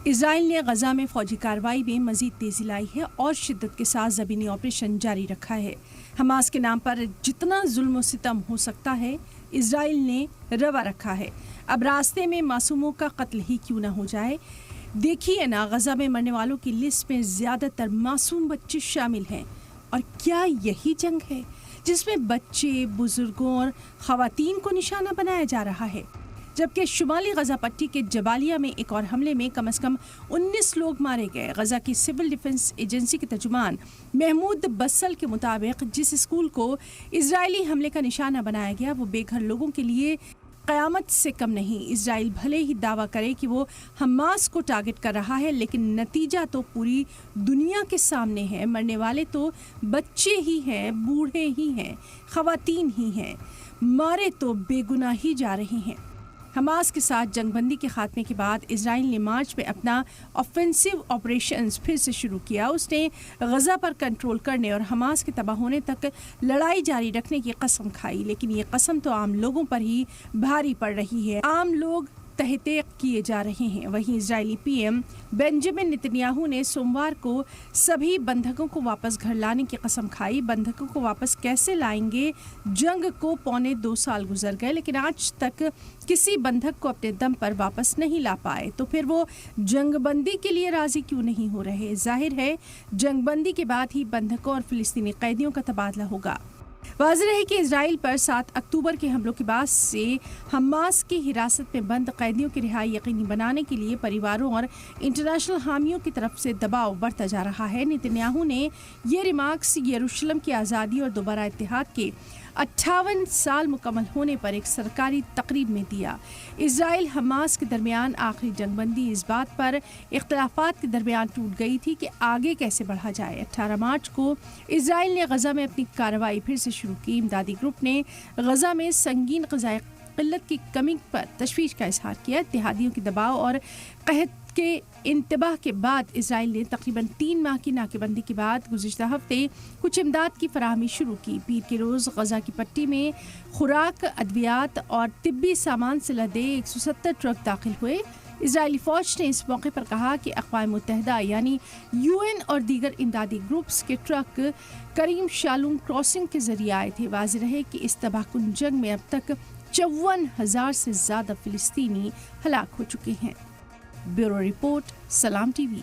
اسرائیل نے غزہ میں فوجی کارروائی میں مزید تیزی لائی ہے اور شدت کے ساتھ زمینی آپریشن جاری رکھا ہے۔ حماس کے نام پر جتنا ظلم و ستم ہو سکتا ہے اسرائیل نے روا رکھا ہے۔ اب راستے میں معصوموں کا قتل ہی کیوں نہ ہو جائے۔ دیکھیے نا، غزہ میں مرنے والوں کی لسٹ میں زیادہ تر معصوم بچے شامل ہیں، اور کیا یہی جنگ ہے جس میں بچے، بزرگوں اور خواتین کو نشانہ بنایا جا رہا ہے؟ جبکہ شمالی غزہ پٹی کے جبالیہ میں ایک اور حملے میں کم از کم 19 لوگ مارے گئے۔ غزہ کی سول ڈیفنس ایجنسی کے ترجمان محمود بسل کے مطابق جس اسکول کو اسرائیلی حملے کا نشانہ بنایا گیا وہ بے گھر لوگوں کے لیے قیامت سے کم نہیں۔ اسرائیل بھلے ہی دعویٰ کرے کہ وہ حماس کو ٹارگٹ کر رہا ہے، لیکن نتیجہ تو پوری دنیا کے سامنے ہے۔ مرنے والے تو بچے ہی ہیں، بوڑھے ہی ہیں، خواتین ہی ہیں، مارے تو بے گناہ ہی جا رہے ہیں۔ حماس کے ساتھ جنگ بندی کے خاتمے کے بعد اسرائیل نے مارچ میں اپنا آفینسو آپریشنز پھر سے شروع کیا۔ اس نے غزہ پر کنٹرول کرنے اور حماس کے تباہ ہونے تک لڑائی جاری رکھنے کی قسم کھائی، لیکن یہ قسم تو عام لوگوں پر ہی بھاری پڑ رہی ہے۔ عام لوگ تحقیق کیے جا رہے ہیں۔ وہیں اسرائیلی پی ایم بنجمن نتنیاہو نے سوموار کو سبھی بندھکوں کو واپس گھر لانے کی قسم کھائی۔ بندھکوں کو واپس کیسے لائیں گے؟ جنگ کو 2.25 سال گزر گئے، لیکن آج تک کسی بندھک کو اپنے دم پر واپس نہیں لا پائے، تو پھر وہ جنگ بندی کے لیے راضی کیوں نہیں ہو رہے؟ ظاہر ہے جنگ بندی کے بعد ہی بندھکوں اور فلسطینی قیدیوں کا تبادلہ ہوگا۔ واضح ہے کہ اسرائیل پر 7 اکتوبر کے حملوں کے بعد سے حماس کی حراست میں بند قیدیوں کی رہائی یقینی بنانے کے لیے پریواروں اور انٹرنیشنل حامیوں کی طرف سے دباؤ بڑھتا جا رہا ہے۔ نتنیاہو نے یہ ریمارکس یروشلم کی آزادی اور دوبارہ اتحاد کے 58 سال مکمل ہونے پر ایک سرکاری تقریب میں دیا۔ اسرائیل حماس کے درمیان آخری جنگ بندی اس بات پر اختلافات کے درمیان ٹوٹ گئی تھی کہ آگے کیسے بڑھا جائے۔ 18 مارچ کو اسرائیل نے غزہ میں اپنی کارروائی پھر سے شروع کی۔ امدادی گروپ نے غزہ میں سنگین غذائی قلت کی کمی پر تشویش کا اظہار کیا۔ اتحادیوں کے دباؤ اور قحط کے انتباہ کے بعد اسرائیل نے تقریباً 3 ماہ کی ناکہ بندی کے بعد گزشتہ ہفتے کچھ امداد کی فراہمی شروع کی۔ پیر کے روز غزہ کی پٹی میں خوراک، ادویات اور طبی سامان سے لدے 170 ٹرک داخل ہوئے۔ اسرائیلی فوج نے اس موقع پر کہا کہ اقوام متحدہ یعنی UN اور دیگر امدادی گروپس کے ٹرک کریم شالوم کراسنگ کے ذریعے آئے تھے۔ واضح رہے کہ اس تباہ کن جنگ میں اب تک 54,000 سے زیادہ فلسطینی ہلاک ہو چکے ہیں۔ بیورو رپورٹ، سلام ٹی وی۔